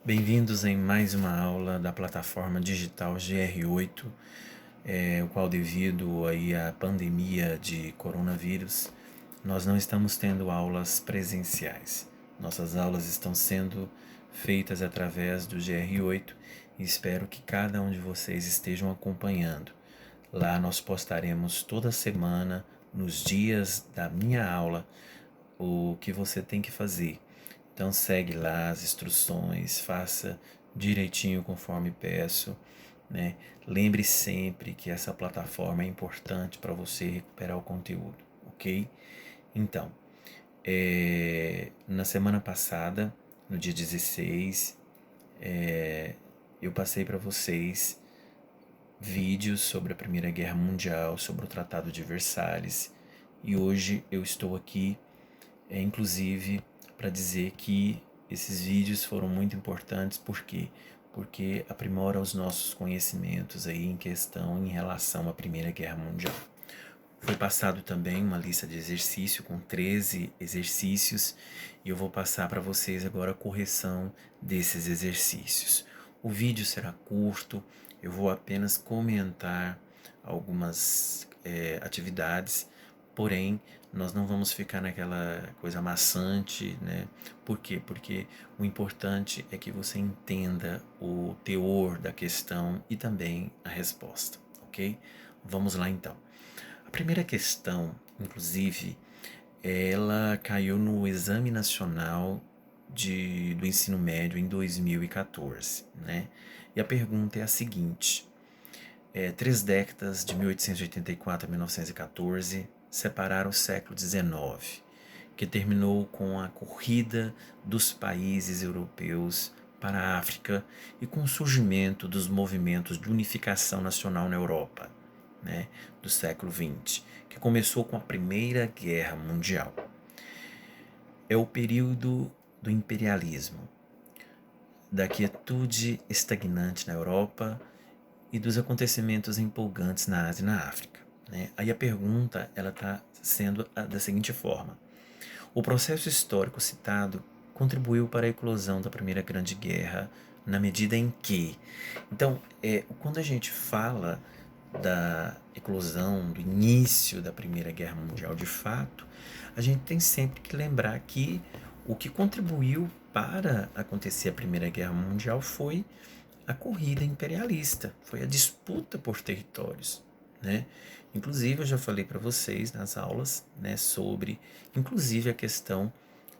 Bem-vindos em mais uma aula da plataforma digital GR8, o qual devido aí à pandemia de coronavírus, nós não estamos tendo aulas presenciais. Nossas aulas estão sendo feitas através do GR8 e espero que cada um de vocês estejam acompanhando. Lá nós postaremos toda semana, nos dias da minha aula, o que você tem que fazer. Então segue lá as instruções, faça direitinho conforme peço, né? Lembre sempre que essa plataforma é importante para você recuperar o conteúdo, ok? Então, na semana passada, no dia 16, eu passei para vocês vídeos sobre a Primeira Guerra Mundial, sobre o Tratado de Versalhes, e hoje eu estou aqui inclusive para dizer que esses vídeos foram muito importantes, por quê? Porque aprimora os nossos conhecimentos aí em questão em relação à Primeira Guerra Mundial. Foi passado também uma lista de exercício com 13 exercícios e eu vou passar para vocês agora a correção desses exercícios. O vídeo será curto, eu vou apenas comentar algumas atividades, porém nós não vamos ficar naquela coisa maçante, né? Por quê? Porque o importante é que você entenda o teor da questão e também a resposta, ok? Vamos lá então. A primeira questão, inclusive, ela caiu no Exame Nacional do Ensino Médio em 2014, né? E a pergunta é a seguinte: 3 décadas de 1884 a 1914 separaram o século XIX, que terminou com a corrida dos países europeus para a África e com o surgimento dos movimentos de unificação nacional na Europa, né, do século XX, que começou com a Primeira Guerra Mundial. É o período do imperialismo, da quietude estagnante na Europa e dos acontecimentos empolgantes na Ásia e na África, né? Aí a pergunta ela está sendo da seguinte forma: o processo histórico citado contribuiu para a eclosão da Primeira Grande Guerra na medida em que, então, quando a gente fala da eclosão, do início da Primeira Guerra Mundial de fato, a gente tem sempre que lembrar que o que contribuiu para acontecer a Primeira Guerra Mundial foi a corrida imperialista, foi a disputa por territórios, né? Inclusive eu já falei para vocês nas aulas, né, sobre inclusive a questão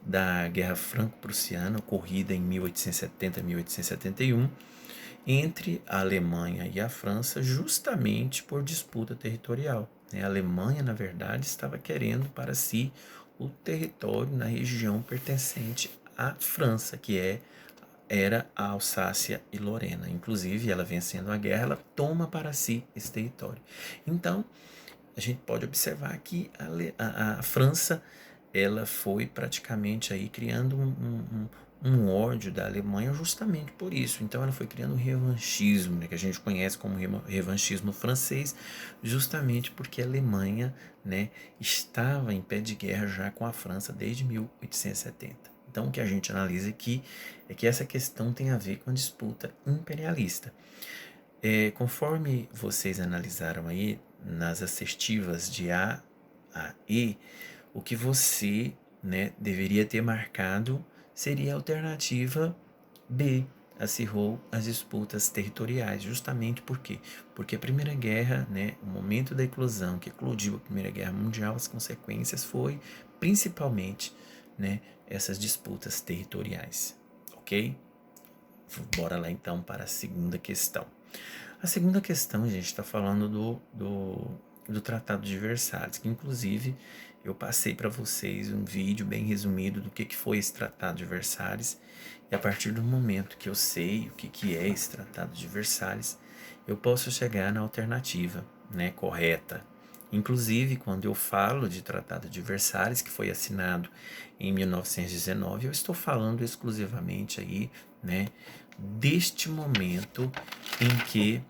da Guerra Franco-Prussiana, ocorrida em 1870 e 1871, entre a Alemanha e a França, justamente por disputa territorial, né? A Alemanha, na verdade, estava querendo para si o território na região pertencente à França, era a Alsácia e Lorena. Inclusive, ela vencendo a guerra, ela toma para si esse território. Então, a gente pode observar que a França ela foi praticamente aí criando um ódio da Alemanha justamente por isso. Então ela foi criando um revanchismo, né, que a gente conhece como revanchismo francês, justamente porque a Alemanha, né, estava em pé de guerra já com a França desde 1870. Então o que a gente analisa aqui é que essa questão tem a ver com a disputa imperialista. Conforme vocês analisaram aí nas assertivas de A E, o que você, né, deveria ter marcado seria a alternativa B, acirrou as disputas territoriais, justamente por quê? Porque a Primeira Guerra, né, o momento da eclosão que eclodiu a Primeira Guerra Mundial, as consequências foi principalmente, né, essas disputas territoriais, ok? Bora lá então para a segunda questão. A segunda questão, a gente está falando do Tratado de Versalhes, que inclusive eu passei para vocês um vídeo bem resumido do que foi esse Tratado de Versalhes, e a partir do momento que eu sei o que é esse Tratado de Versalhes, eu posso chegar na alternativa, né, correta. Inclusive, quando eu falo de Tratado de Versalhes, que foi assinado em 1919, eu estou falando exclusivamente aí, né, deste momento em que,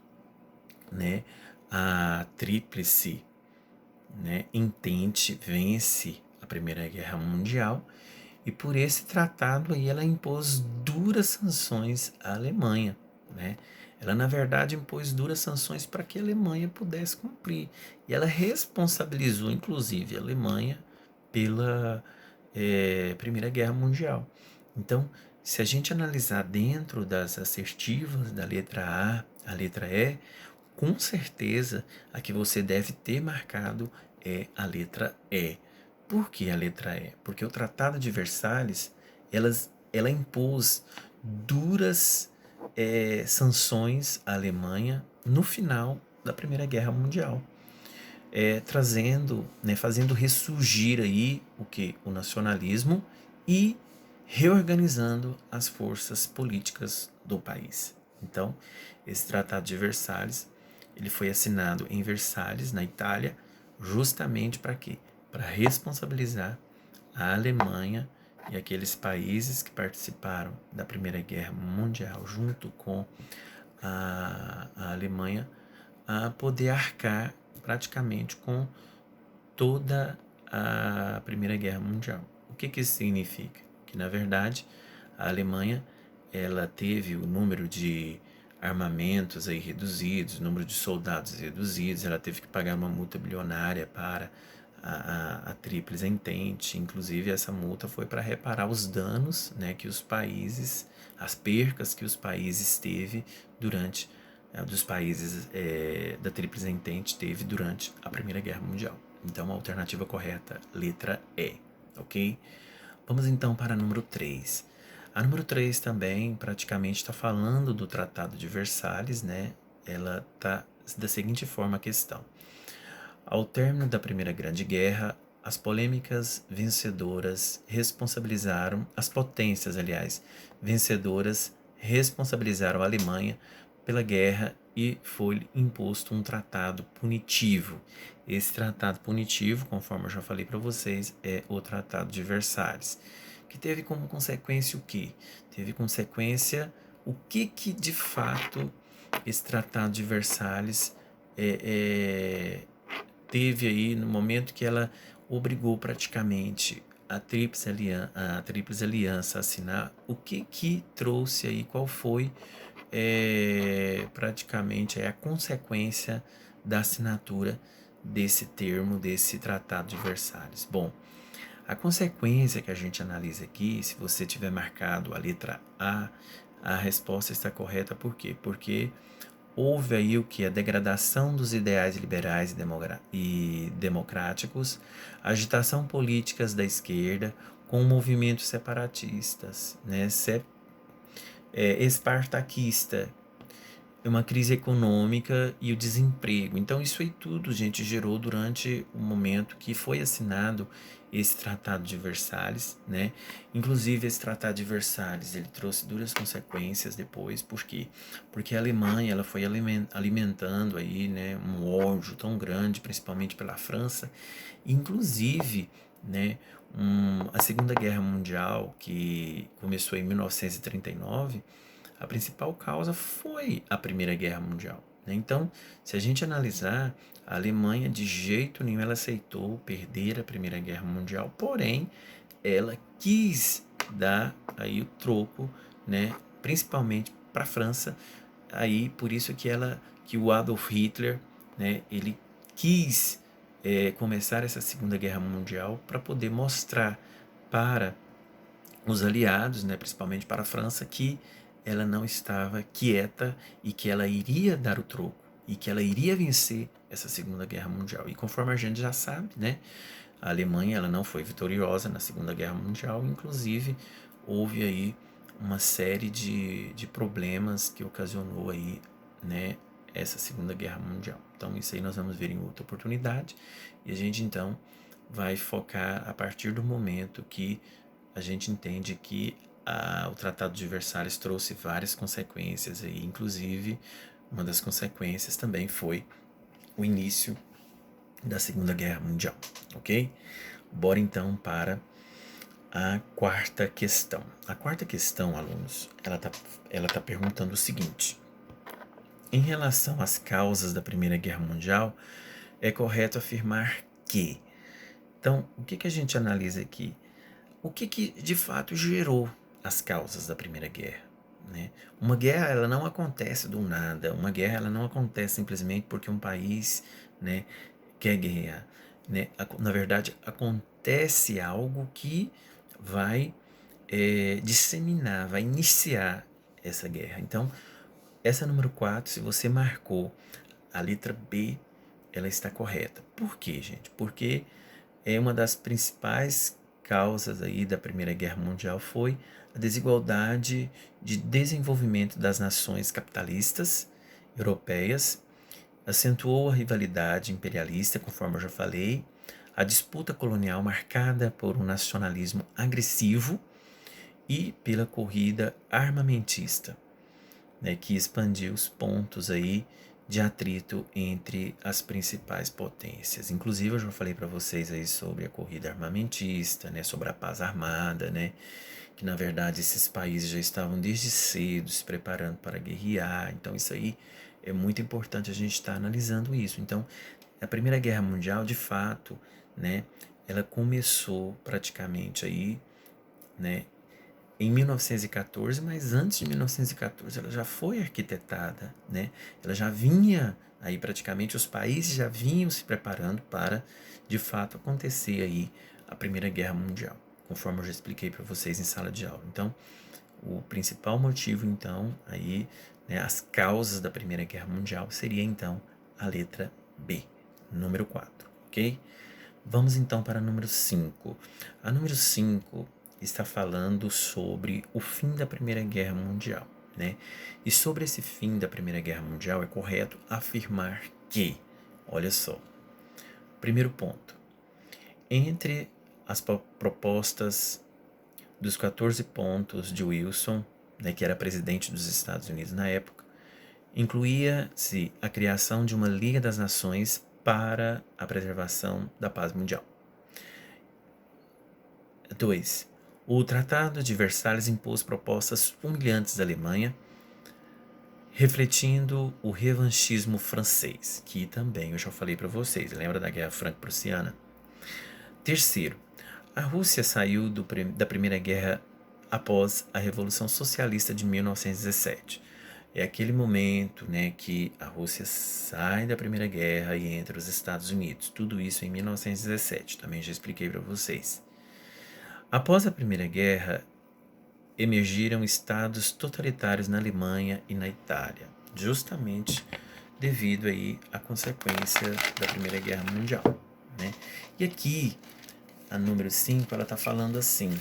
né, a Tríplice, né, Entente vence a Primeira Guerra Mundial, e por esse tratado aí ela impôs duras sanções à Alemanha, né? Ela, na verdade, impôs duras sanções para que a Alemanha pudesse cumprir. E ela responsabilizou, inclusive, a Alemanha pela Primeira Guerra Mundial. Então, se a gente analisar dentro das assertivas da letra A letra E, com certeza a que você deve ter marcado é a letra E. Por que a letra E? Porque o Tratado de Versalhes ela impôs duras sanções à Alemanha no final da Primeira Guerra Mundial, trazendo, né, fazendo ressurgir aí o que? O nacionalismo e reorganizando as forças políticas do país. Então, esse Tratado de Versalhes, ele foi assinado em Versalhes, na Itália, justamente para quê? Para responsabilizar a Alemanha e aqueles países que participaram da Primeira Guerra Mundial junto com a Alemanha a poder arcar praticamente com toda a Primeira Guerra Mundial. O que isso significa? Que, na verdade, a Alemanha ela teve o número de armamentos aí reduzidos, o número de soldados reduzidos, ela teve que pagar uma multa bilionária para a Tríplice Entente. Inclusive, essa multa foi para reparar os danos, né, que os países, as percas que os países teve durante dos países da Tríplice Entente teve durante a Primeira Guerra Mundial. Então, a alternativa correta, letra E, ok? Vamos então para a número 3. A número 3 também praticamente está falando do Tratado de Versalhes, né? Ela está da seguinte forma a questão. Ao término da Primeira Grande Guerra, as polêmicas vencedoras responsabilizaram, as potências, aliás, vencedoras responsabilizaram a Alemanha pela guerra e foi imposto um tratado punitivo. Esse tratado punitivo, conforme eu já falei para vocês, é o Tratado de Versalhes, que teve como consequência o quê? Teve consequência o que de fato esse Tratado de Versalhes teve aí no momento que ela obrigou praticamente a Tríplice Aliança a assinar, o que trouxe aí, qual foi praticamente a consequência da assinatura desse termo, desse Tratado de Versalhes. Bom, a consequência que a gente analisa aqui, se você tiver marcado a letra a resposta está correta. Por quê? Porque houve aí o que? A degradação dos ideais liberais e democráticos, agitação políticas da esquerda com movimentos separatistas, né? Espartaquista, uma crise econômica e o desemprego. Então isso aí tudo, gente, gerou durante o momento que foi assinado esse Tratado de Versalhes, né? Inclusive esse Tratado de Versalhes, ele trouxe duras consequências depois. Por quê? Porque a Alemanha, ela foi alimentando aí, né, um ódio tão grande, principalmente pela França, inclusive, né, a Segunda Guerra Mundial, que começou em 1939, a principal causa foi a Primeira Guerra Mundial, né? Então, se a gente analisar, a Alemanha de jeito nenhum ela aceitou perder a Primeira Guerra Mundial, porém, ela quis dar aí o troco, né, principalmente para a França, aí por isso que o Adolf Hitler, né, ele quis começar essa Segunda Guerra Mundial para poder mostrar para os aliados, né, principalmente para a França, que ela não estava quieta e que ela iria dar o troco e que ela iria vencer essa Segunda Guerra Mundial. E conforme a gente já sabe, né, a Alemanha ela não foi vitoriosa na Segunda Guerra Mundial, inclusive houve aí uma série de problemas que ocasionou aí, né, essa Segunda Guerra Mundial. Então isso aí nós vamos ver em outra oportunidade e a gente então vai focar a partir do momento que a gente entende que o Tratado de Versalhes trouxe várias consequências aí, inclusive uma das consequências também foi o início da Segunda Guerra Mundial, ok? Bora então para a quarta questão. A quarta questão, alunos, ela tá perguntando o seguinte: em relação às causas da Primeira Guerra Mundial, é correto afirmar que. Então, o que a gente analisa aqui? O que de fato gerou as causas da Primeira Guerra, né? Uma guerra, ela não acontece do nada. Uma guerra, ela não acontece simplesmente porque um país, né, quer guerrear, né? Na verdade, acontece algo que vai disseminar, vai iniciar essa guerra. Então, essa número 4, se você marcou a letra B, ela está correta. Por quê, gente? Porque é uma das principais causas aí da Primeira Guerra Mundial foi a desigualdade de desenvolvimento das nações capitalistas europeias, acentuou a rivalidade imperialista, conforme eu já falei, a disputa colonial marcada por um nacionalismo agressivo e pela corrida armamentista, né, que expandiu os pontos aí de atrito entre as principais potências. Inclusive, eu já falei para vocês aí sobre a corrida armamentista, né, sobre a paz armada, né, que na verdade esses países já estavam desde cedo se preparando para guerrear. Então, isso aí é muito importante a gente estar analisando isso. Então, a Primeira Guerra Mundial, de fato, né, ela começou praticamente aí, né, em 1914, mas antes de 1914 ela já foi arquitetada, né? Ela já vinha aí praticamente, os países já vinham se preparando para de fato acontecer aí a Primeira Guerra Mundial, conforme eu já expliquei para vocês em sala de aula. Então, o principal motivo então aí, né, as causas da Primeira Guerra Mundial seria então a letra B, número 4, ok? Vamos então para a número 5. A número 5 está falando sobre o fim da Primeira Guerra Mundial, né? E sobre esse fim da Primeira Guerra Mundial é correto afirmar que, olha só, primeiro ponto, entre as propostas dos 14 pontos de Wilson, né, que era presidente dos Estados Unidos na época, incluía-se a criação de uma Liga das Nações para a preservação da paz mundial. 2. O Tratado de Versalhes impôs propostas humilhantes à Alemanha, refletindo o revanchismo francês, que também eu já falei para vocês, lembra da Guerra Franco-Prussiana? Terceiro, a Rússia saiu da Primeira Guerra após a Revolução Socialista de 1917. É aquele momento, né, que a Rússia sai da Primeira Guerra e entra os Estados Unidos. Tudo isso em 1917, também já expliquei para vocês. Após a Primeira Guerra, emergiram estados totalitários na Alemanha e na Itália, justamente devido aí à consequência da Primeira Guerra Mundial, né? E aqui, a número 5, ela está falando assim,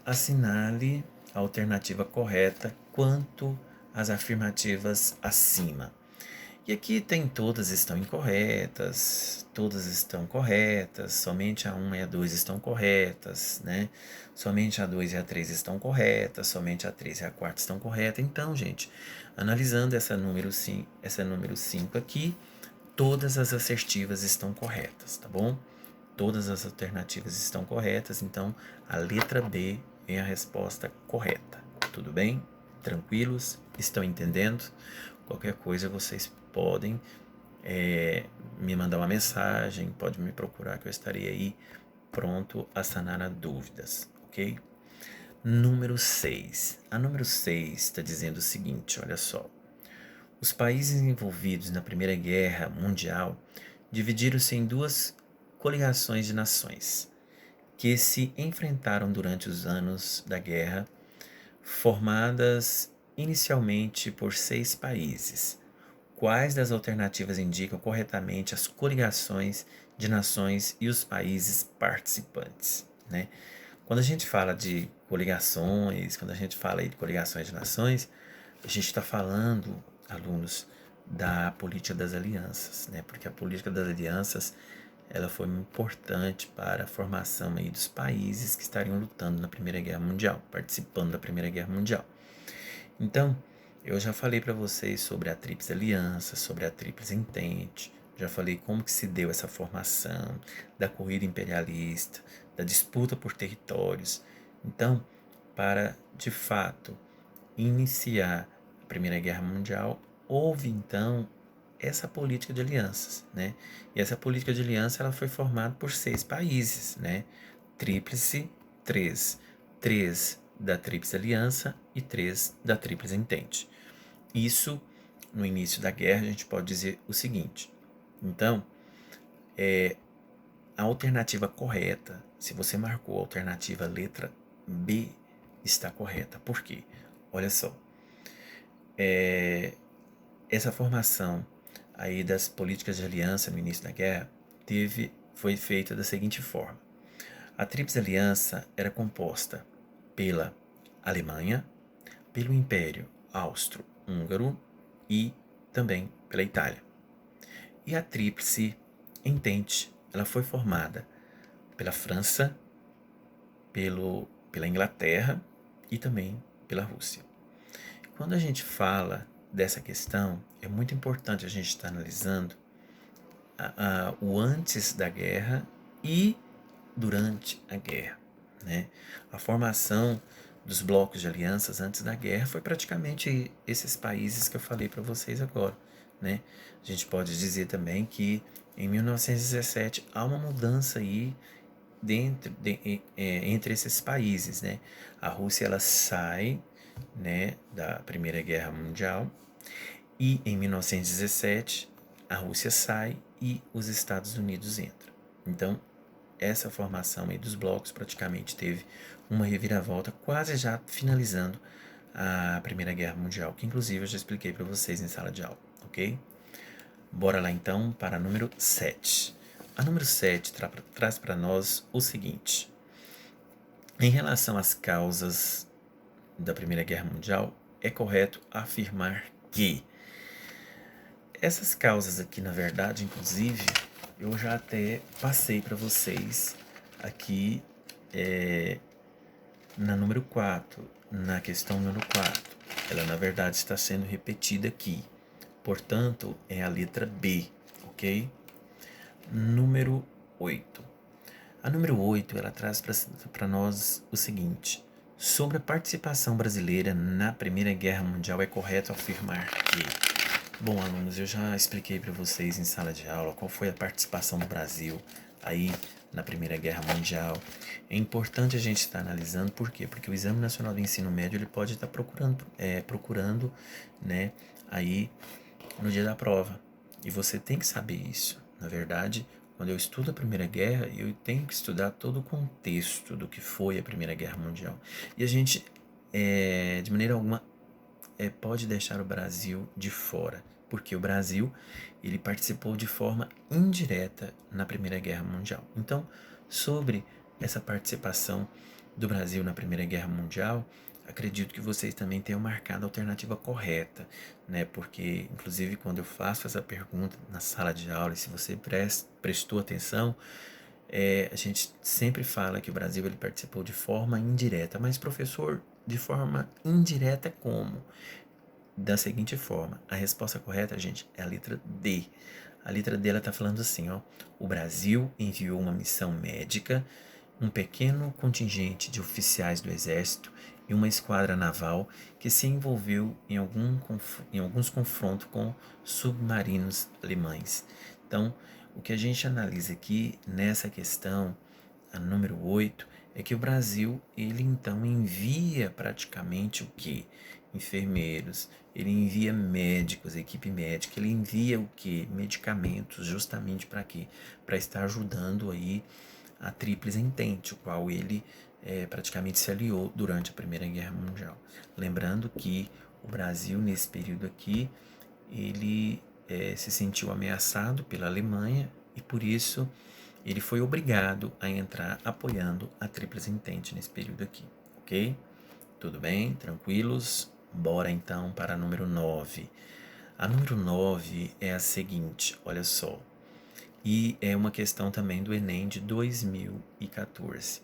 assinale a alternativa correta quanto às afirmativas acima. E aqui tem todas estão incorretas, todas estão corretas, somente a 1 e a 2 estão corretas, né? Somente a 2 e a 3 estão corretas, somente a 3 e a 4 estão corretas. Então, gente, analisando essa número 5 aqui, todas as assertivas estão corretas, tá bom? Todas as alternativas estão corretas, então a letra B é a resposta correta. Tudo bem? Tranquilos? Estão entendendo? Qualquer coisa vocês podem me mandar uma mensagem, pode me procurar que eu estarei aí pronto a sanar as dúvidas, ok? Número 6. A número 6 está dizendo o seguinte, olha só. Os países envolvidos na Primeira Guerra Mundial dividiram-se em duas coligações de nações que se enfrentaram durante os anos da guerra, formadas inicialmente por 6 países. Quais das alternativas indicam corretamente as coligações de nações e os países participantes, né? Quando a gente fala de coligações, quando a gente fala aí de coligações de nações, a gente está falando, alunos, da política das alianças, né? Porque a política das alianças ela foi muito importante para a formação aí dos países que estariam lutando na Primeira Guerra Mundial, participando da Primeira Guerra Mundial. Então, eu já falei para vocês sobre a Tríplice Aliança, sobre a Tríplice Entente, já falei como que se deu essa formação, da corrida imperialista, da disputa por territórios. Então, para, de fato, iniciar a Primeira Guerra Mundial, houve então essa política de alianças, né? E essa política de aliança ela foi formada por 6 países, né? Tríplice, 3, 3 da Tríplice Aliança e 3 da Tríplice Entente. Isso, no início da guerra, a gente pode dizer o seguinte. Então, a alternativa correta, se você marcou a alternativa letra B, está correta. Por quê? Olha só, essa formação aí das políticas de aliança no início da guerra foi feita da seguinte forma. A Tríplice Aliança era composta pela Alemanha, pelo Império Austro-Húngaro e também pela Itália. E a Tríplice Entente, ela foi formada pela França, pela Inglaterra e também pela Rússia. Quando a gente fala dessa questão, é muito importante a gente estar analisando o antes da guerra e durante a guerra, né? A formação dos blocos de alianças antes da guerra foi praticamente esses países que eu falei para vocês agora, né? A gente pode dizer também que em 1917 há uma mudança aí entre esses países, né? A Rússia ela sai, né, da Primeira Guerra Mundial e em 1917 a Rússia sai e os Estados Unidos entram. Então essa formação aí dos blocos praticamente teve uma reviravolta, quase já finalizando a Primeira Guerra Mundial, que inclusive eu já expliquei para vocês em sala de aula, ok? Bora lá então para a número 7. A número 7 traz para nós o seguinte. Em relação às causas da Primeira Guerra Mundial, é correto afirmar que essas causas aqui, na verdade, inclusive, eu já até passei para vocês aqui na número 4, na questão número 4. Ela, na verdade, está sendo repetida aqui. Portanto, é a letra B, ok? Número 8. A número 8, ela traz para nós o seguinte. Sobre a participação brasileira na Primeira Guerra Mundial, é correto afirmar que... Bom, alunos, eu já expliquei para vocês em sala de aula qual foi a participação do Brasil aí na Primeira Guerra Mundial. É importante a gente estar analisando, por quê? Porque o Exame Nacional do Ensino Médio ele pode estar procurando, né, aí no dia da prova. E você tem que saber isso. Na verdade, quando eu estudo a Primeira Guerra, eu tenho que estudar todo o contexto do que foi a Primeira Guerra Mundial. E a gente, de maneira alguma, pode deixar o Brasil de fora, porque o Brasil ele participou de forma indireta na Primeira Guerra Mundial. Então, sobre essa participação do Brasil na Primeira Guerra Mundial, acredito que vocês também tenham marcado a alternativa correta, né? Porque, inclusive, quando eu faço essa pergunta na sala de aula, e se você prestou atenção, a gente sempre fala que o Brasil ele participou de forma indireta, mas professor, de forma indireta como? Da seguinte forma, a resposta correta, gente, é a letra D. A letra D ela está falando assim, ó, o Brasil enviou uma missão médica, um pequeno contingente de oficiais do exército e uma esquadra naval que se envolveu em alguns confrontos com submarinos alemães. Então, o que a gente analisa aqui nessa questão, a número 8, é que o Brasil, ele então envia praticamente o quê? Enfermeiros, ele envia médicos, equipe médica, ele envia o quê? Medicamentos, justamente para quê? Para estar ajudando aí a Tríplice Entente, o qual ele praticamente se aliou durante a Primeira Guerra Mundial. Lembrando que o Brasil, nesse período aqui, ele se sentiu ameaçado pela Alemanha e por isso ele foi obrigado a entrar apoiando a Tríplice Entente nesse período aqui, ok? Tudo bem? Tranquilos? Bora então para a número 9. A número 9 é a seguinte, olha só. E é uma questão também do Enem de 2014.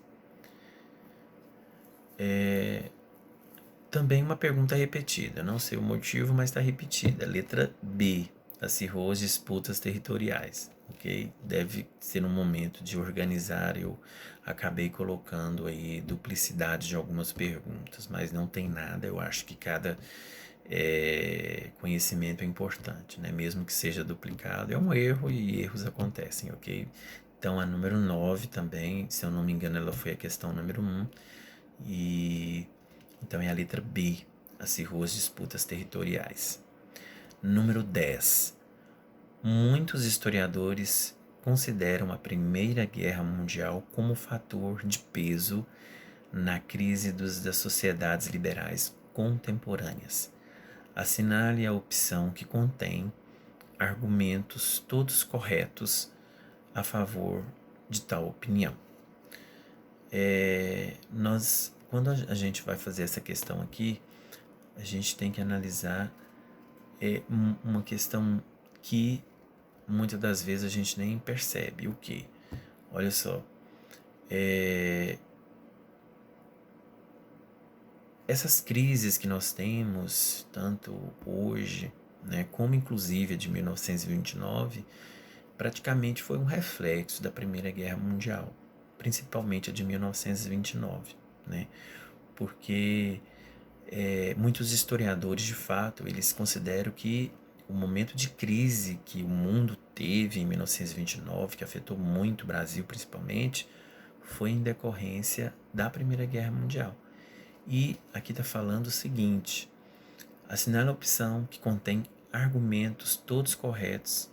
Também uma pergunta repetida, não sei o motivo, mas está repetida. Letra B, acirrou as disputas territoriais, ok? Deve ser um momento de organizar, eu acabei colocando aí duplicidade de algumas perguntas, mas não tem nada, eu acho que cada conhecimento é importante, né? Mesmo que seja duplicado, é um erro e erros acontecem, ok? Então a número 9 também, se eu não me engano, ela foi a questão número 1 e Então é a letra B, acirrou as disputas territoriais. Número 10. Muitos historiadores consideram a Primeira Guerra Mundial como fator de peso na crise das sociedades liberais contemporâneas. Assinale a opção que contém argumentos todos corretos a favor de tal opinião. Quando a gente vai fazer essa questão aqui, a gente tem que analisar uma questão que muitas das vezes a gente nem percebe. O que? Olha só, essas crises que nós temos, tanto hoje, né, como inclusive a de 1929, praticamente foi um reflexo da Primeira Guerra Mundial, principalmente a de 1929, né? Porque muitos historiadores, de fato, eles consideram que o momento de crise que o mundo teve em 1929, que afetou muito o Brasil principalmente, foi em decorrência da Primeira Guerra Mundial. E aqui está falando o seguinte: assinale a opção que contém argumentos todos corretos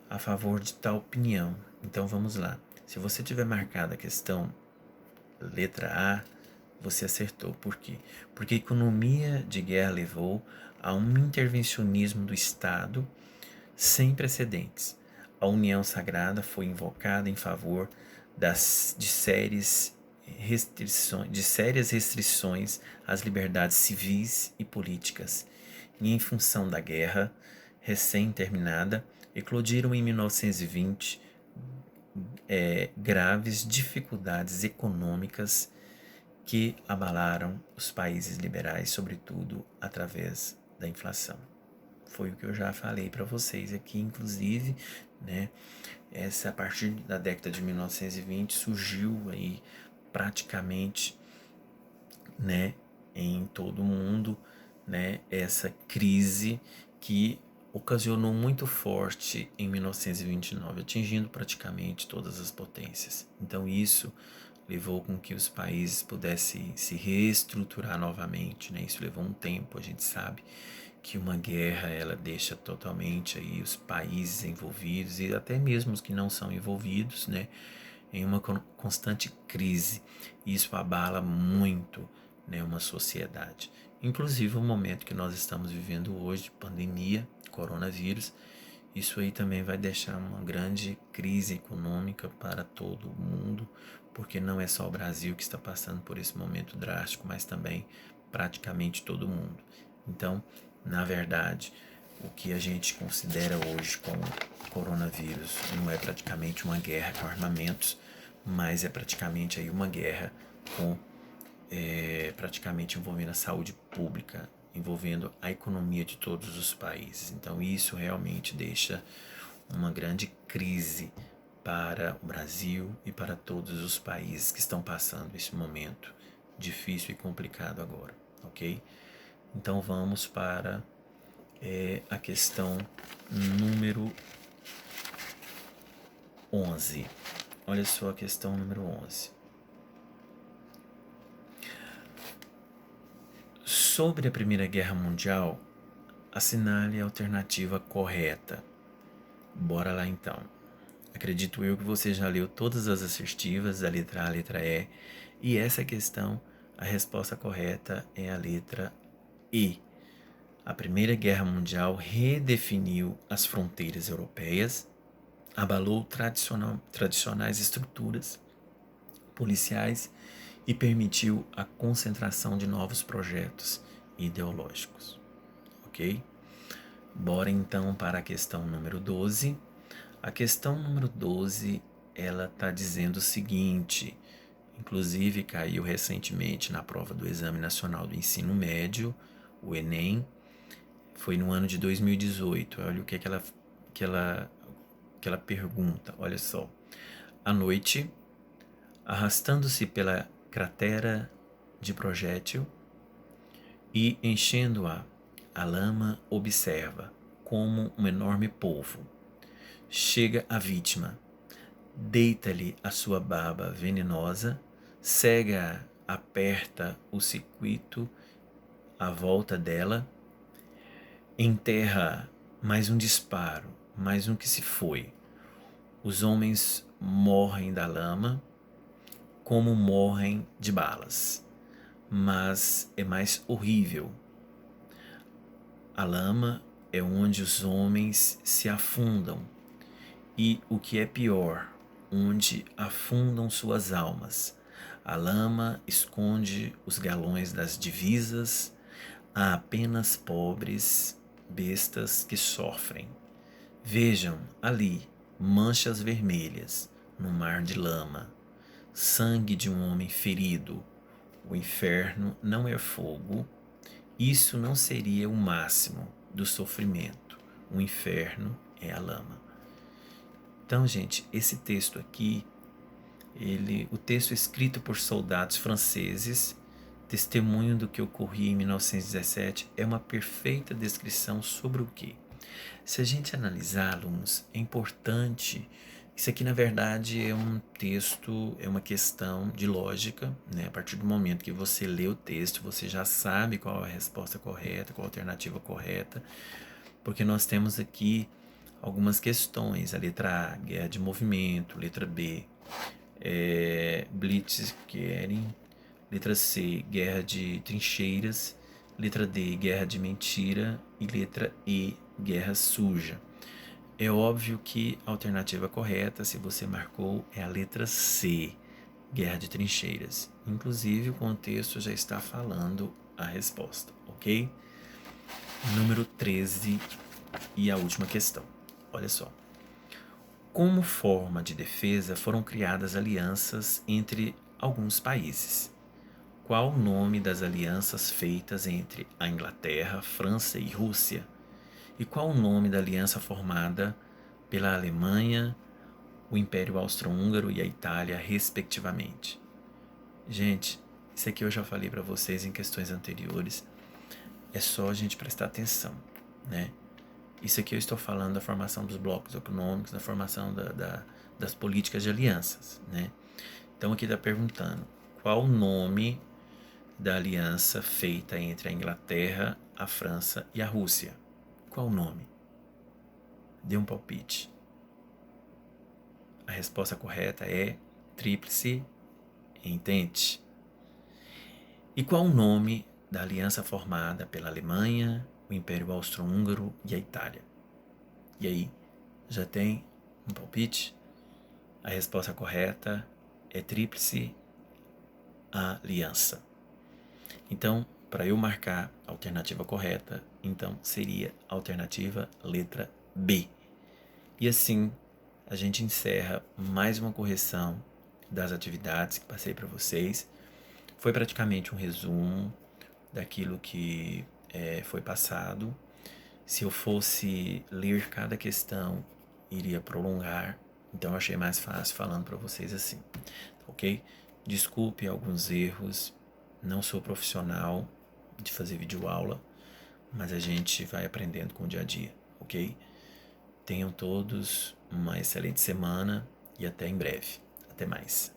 a favor de tal opinião. Então vamos lá. Se você tiver marcado a questão letra A, você acertou. Por quê? Porque a economia de guerra levou a um intervencionismo do Estado sem precedentes. A União Sagrada foi invocada em favor de sérias restrições às liberdades civis e políticas. E em função da guerra recém-terminada, eclodiram em 1920 graves dificuldades econômicas que abalaram os países liberais, sobretudo através da inflação. Foi o que eu já falei para vocês aqui, inclusive, né? A partir da década de 1920 surgiu aí praticamente, né, em todo o mundo, né, essa crise que ocasionou muito forte em 1929, atingindo praticamente todas as potências. Então isso levou com que os países pudessem se reestruturar novamente, né? Isso levou um tempo, a gente sabe que uma guerra ela deixa totalmente aí os países envolvidos e até mesmo os que não são envolvidos, né, em uma constante crise. Isso abala muito, né, uma sociedade. Inclusive o momento que nós estamos vivendo hoje, pandemia, coronavírus, isso aí também vai deixar uma grande crise econômica para todo o mundo, porque não é só o Brasil que está passando por esse momento drástico, mas também praticamente todo mundo. Então, na verdade, o que a gente considera hoje como coronavírus não é praticamente uma guerra com armamentos, mas é praticamente aí uma guerra com praticamente envolvendo a saúde pública, envolvendo a economia de todos os países. Então isso realmente deixa uma grande crise para o Brasil e para todos os países que estão passando esse momento difícil e complicado agora, ok? Então vamos para a questão número 11. Olha só a questão número 11. Sobre a Primeira Guerra Mundial, assinale a alternativa correta. Bora lá então. Acredito eu que você já leu todas as assertivas, da letra A à letra E, e essa questão, a resposta correta é a letra E. A Primeira Guerra Mundial redefiniu as fronteiras europeias, abalou tradicionais estruturas policiais e permitiu a concentração de novos projetos ideológicos. Ok? Bora então para a questão número 12. A questão número 12, ela está dizendo o seguinte, inclusive caiu recentemente na prova do Exame Nacional do Ensino Médio, o Enem, foi no ano de 2018. Olha o que ela pergunta, olha só. À noite, arrastando-se pela cratera de projétil e enchendo-a, a lama observa como um enorme polvo. Chega a vítima, deita-lhe a sua baba venenosa, cega-a aperta o circuito à volta dela, enterra mais um disparo, mais um que se foi. Os homens morrem da lama como morrem de balas, mas é mais horrível. A lama é onde os homens se afundam e, o que é pior, onde afundam suas almas. A lama esconde os galões das divisas, há apenas pobres bestas que sofrem. Vejam ali manchas vermelhas no mar de lama, sangue de um homem ferido. O inferno não é fogo. Isso não seria o máximo do sofrimento. O inferno é a lama. Então, gente, esse texto aqui, o texto escrito por soldados franceses, testemunho do que ocorria em 1917, é uma perfeita descrição sobre o quê? Se a gente analisar, alunos, é importante. Isso aqui, na verdade, é um texto, é uma questão de lógica, né? A partir do momento que você lê o texto, você já sabe qual é a resposta correta, qual a alternativa correta, porque nós temos aqui algumas questões. A letra A, guerra de movimento. Letra B, Blitzkrieg. Letra C, guerra de trincheiras. Letra D, guerra de mentira. E letra E, guerra suja. É óbvio que a alternativa correta, se você marcou, é a letra C, guerra de trincheiras. Inclusive, o contexto já está falando a resposta, ok? Número 13 e a última questão. Olha só. Como forma de defesa foram criadas alianças entre alguns países? Qual o nome das alianças feitas entre a Inglaterra, França e Rússia? E qual o nome da aliança formada pela Alemanha, o Império Austro-Húngaro e a Itália, respectivamente? Gente, isso aqui eu já falei para vocês em questões anteriores. É só a gente prestar atenção, né? Isso aqui eu estou falando da formação dos blocos econômicos, da formação das políticas de alianças, né? Então aqui está perguntando qual o nome da aliança feita entre a Inglaterra, a França e a Rússia. Qual o nome? Dê um palpite. A resposta correta é Tríplice Entente. E qual o nome da aliança formada pela Alemanha, o Império Austro-Húngaro e a Itália? E aí, já tem um palpite? A resposta correta é Tríplice Aliança. Então, para eu marcar a alternativa correta, então seria a alternativa letra B. E assim, a gente encerra mais uma correção das atividades que passei para vocês. Foi praticamente um resumo daquilo que foi passado. Se eu fosse ler cada questão, iria prolongar. Então, eu achei mais fácil falando para vocês assim, ok? Desculpe alguns erros. Não sou profissional de fazer videoaula, mas a gente vai aprendendo com o dia a dia, ok? Tenham todos uma excelente semana e até em breve. Até mais.